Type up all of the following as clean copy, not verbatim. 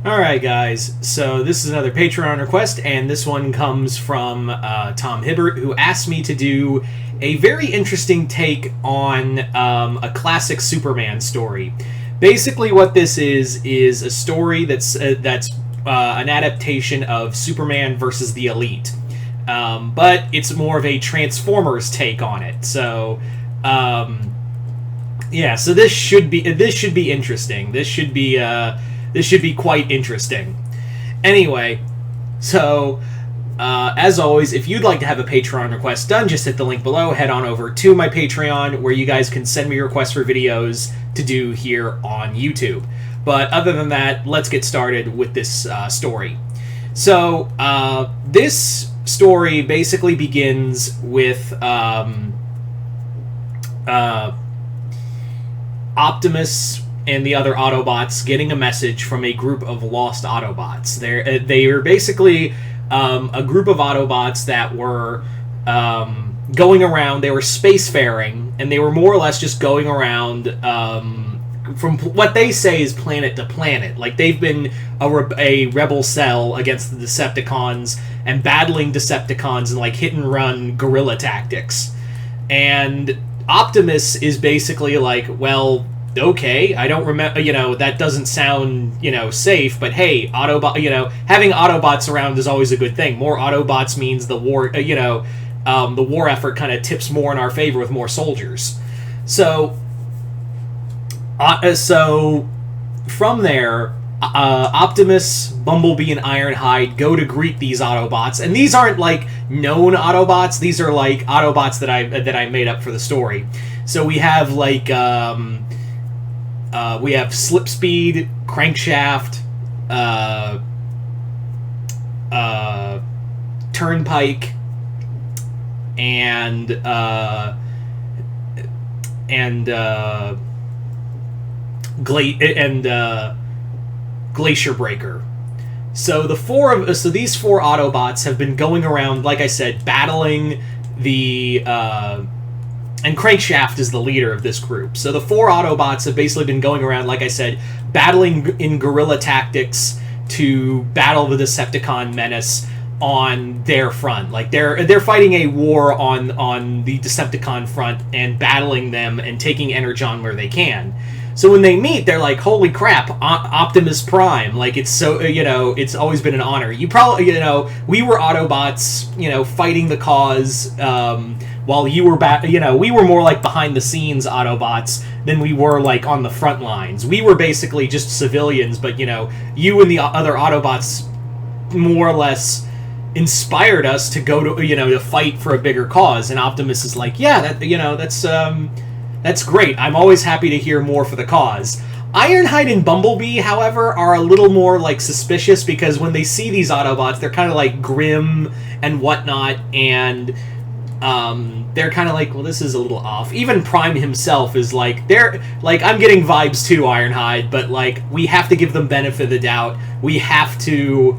Alright, guys, so this is another Patreon request, and this one comes from Tom Hibbert, who asked me to do a very interesting take on a classic Superman story. Basically, what this is a story that's an adaptation of Superman versus the Elite, but it's more of a Transformers take on it. So, yeah, so this should be interesting. This should be quite interesting. Anyway, so as always, if you'd like to have a Patreon request done, just hit the link below. Head on over to my Patreon, where you guys can send me requests for videos to do here on YouTube. But other than that, let's get started with this story. So this story basically begins with Optimus and the other Autobots getting a message from a group of lost Autobots. They are basically a group of Autobots that were going around. They were spacefaring, and they were more or less just going around from what they say is planet to planet. Like, they've been a rebel cell against the Decepticons and battling Decepticons in like hit and run guerrilla tactics. And Optimus is basically like, well, okay, I don't remember, that doesn't sound, safe, but hey, having Autobots around is always a good thing. More Autobots means the war, the war effort kind of tips more in our favor with more soldiers. So from there, Optimus, Bumblebee, and Ironhide go to greet these Autobots, and these aren't like known Autobots. These are like Autobots that I made up for the story. So we have like we have Slipspeed, Crankshaft, Turnpike, and Glacier Breaker. So these four Autobots have been going around, like I said, battling the and Crankshaft is the leader of this group. So the four Autobots have basically been going around, like I said, battling in guerrilla tactics to battle the Decepticon menace on their front. Like, they're fighting a war on the Decepticon front and battling them and taking Energon where they can. So when they meet, they're like, holy crap, Optimus Prime. Like, it's so, it's always been an honor. You probably, we were Autobots, fighting the cause, while you were we were more like behind the scenes Autobots than we were like on the front lines. We were basically just civilians, but, you and the other Autobots more or less inspired us to go to, to fight for a bigger cause. And Optimus is like, yeah, that's great. I'm always happy to hear more for the cause. Ironhide and Bumblebee, however, are a little more like suspicious, because when they see these Autobots, they're kind of like grim and whatnot, and they're kind of like, well, this is a little off. Even Prime himself is like, they're like, I'm getting vibes too, Ironhide, but like, we have to give them benefit of the doubt. We have to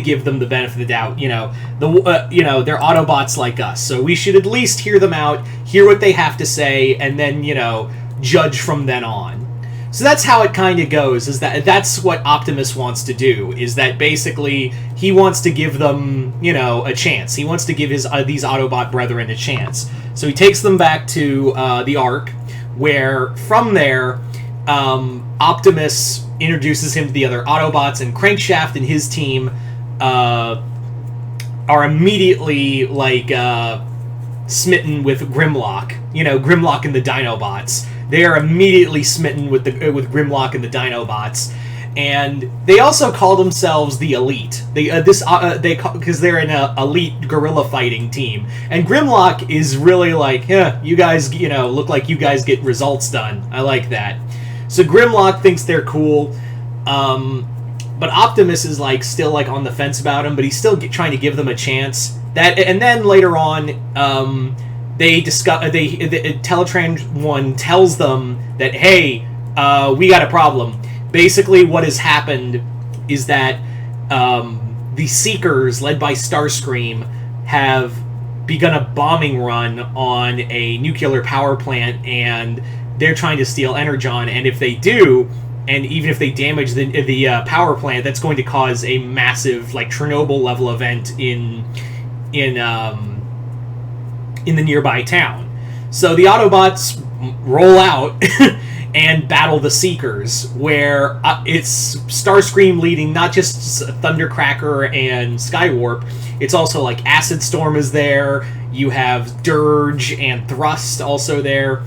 give them the benefit of the doubt. They're Autobots like us, so we should at least hear them out, hear what they have to say, and then, judge from then on. So that's how it kind of goes, is that's what Optimus wants to do, is that basically he wants to give them, a chance. He wants to give these Autobot brethren a chance. So he takes them back to the Ark, where from there, Optimus introduces him to the other Autobots, and Crankshaft and his team are immediately like smitten with Grimlock. Grimlock and the Dinobots. They are immediately smitten with Grimlock and the Dinobots, and they also call themselves the Elite. Because they're an elite guerrilla fighting team, and Grimlock is really like, yeah, you guys, look like you guys get results done. I like that. So Grimlock thinks they're cool, but Optimus is like still like on the fence about him, but he's still trying to give them a chance. And then later on, they discuss. Teletrans 1 tells them that, hey, we got a problem. Basically, what has happened is that the Seekers, led by Starscream, have begun a bombing run on a nuclear power plant, and they're trying to steal Energon, and if they do, and even if they damage the power plant, that's going to cause a massive, like, Chernobyl level event in the nearby town. So the Autobots roll out and battle the Seekers, where it's Starscream leading not just Thundercracker and Skywarp, it's also like Acid Storm is there, you have Dirge and Thrust also there,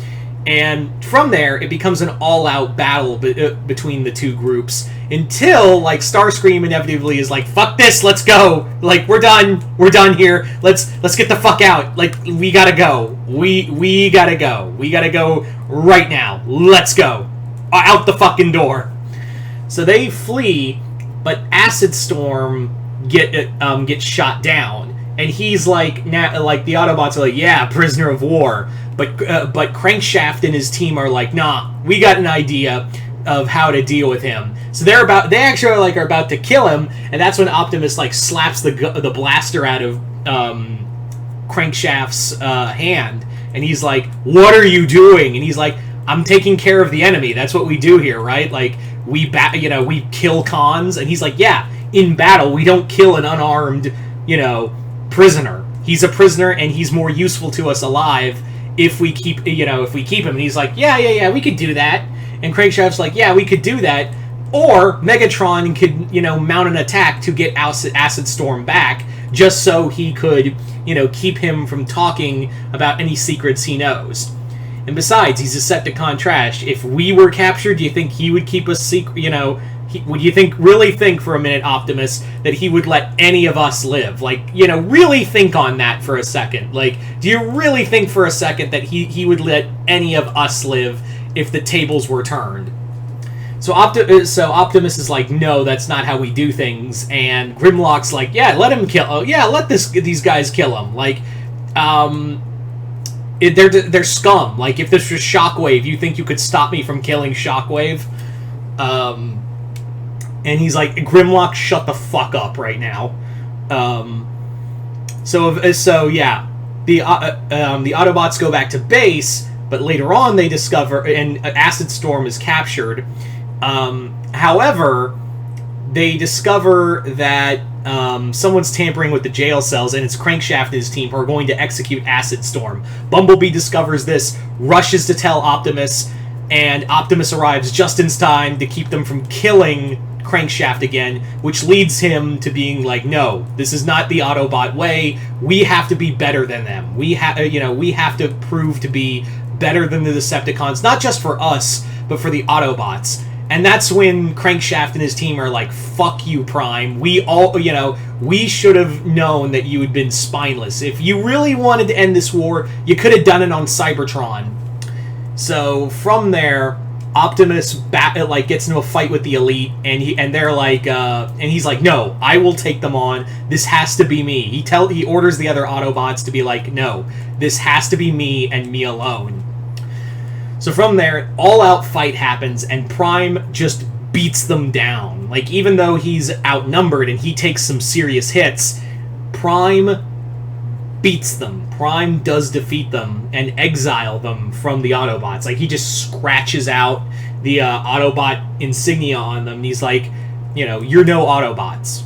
and from there it becomes an all-out battle between the two groups, until, like, Starscream inevitably is like, fuck this, let's go, like, we're done here, let's get the fuck out, like, we gotta go, we gotta go right now, let's go, out the fucking door. So they flee, but Acid Storm gets shot down, and he's like, now, like, the Autobots are like, yeah, prisoner of war, but Crankshaft and his team are like, nah, we got an idea of how to deal with him. So they actually are about to kill him, and that's when Optimus, like, slaps the blaster out of Crankshaft's hand, and he's like, what are you doing? And he's like, I'm taking care of the enemy. That's what we do here, right? Like, we kill cons. And he's like, yeah, in battle, we don't kill an unarmed, prisoner. He's a prisoner, and he's more useful to us alive if we keep him. And he's like, yeah, we could do that. And Crankshaft's like, yeah, we could do that. Or Megatron could, mount an attack to get Acid Storm back, just so he could, keep him from talking about any secrets he knows. And besides, he's Decepticon trash. If we were captured, do you think he would keep us secret? Would you really think for a minute, Optimus, that he would let any of us live? Like, really think on that for a second. Like, do you really think for a second that he would let any of us live if the tables were turned? So Optimus is like, no, that's not how we do things. And Grimlock's like, yeah, let him kill. Oh, yeah, let these guys kill him. Like, they're scum. Like, if this was Shockwave, you think you could stop me from killing Shockwave? And he's like, Grimlock, shut the fuck up right now. So yeah, the Autobots go back to base, but later on they discover, and Acid Storm is captured. However, they discover that someone's tampering with the jail cells, and it's Crankshaft and his team who are going to execute Acid Storm. Bumblebee discovers this, rushes to tell Optimus, and Optimus arrives just in time to keep them from killing Crankshaft again, which leads him to being like, no, this is not the Autobot way. We have to be better than them. We have to prove to be better than the Decepticons, not just for us, but for the Autobots. And that's when Crankshaft and his team are like, fuck you, Prime. We should have known that you had been spineless. If you really wanted to end this war, you could have done it on Cybertron. So from there, Optimus gets into a fight with the Elite, and they're like, and he's like, no, I will take them on. This has to be me. He orders the other Autobots to be like, no, this has to be me and me alone. So from there, all-out fight happens, and Prime just beats them down. Like, even though he's outnumbered and he takes some serious hits, Prime beats them. Prime does defeat them and exile them from the Autobots. Like, he just scratches out the Autobot insignia on them, and he's like, you're no Autobots.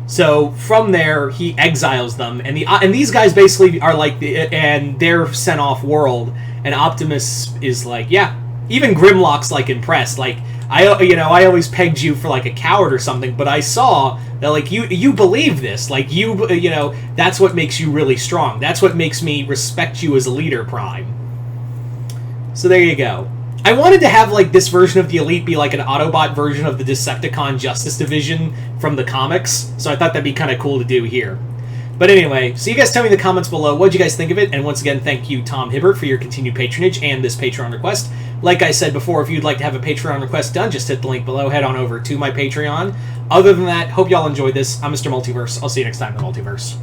So from there, he exiles them, and these guys basically are like, and they're sent off world. And Optimus is like, yeah. Even Grimlock's like impressed. Like, I always pegged you for like a coward or something, but I saw that like you believe this. Like that's what makes you really strong. That's what makes me respect you as a leader, Prime. So there you go. I wanted to have like this version of the Elite be like an Autobot version of the Decepticon Justice Division from the comics. So I thought that'd be kind of cool to do here. But anyway, so you guys tell me in the comments below, what did you guys think of it? And once again, thank you, Tom Hibbert, for your continued patronage and this Patreon request. Like I said before, if you'd like to have a Patreon request done, just hit the link below, head on over to my Patreon. Other than that, hope y'all enjoyed this. I'm Mr. Multiverse. I'll see you next time in the Multiverse.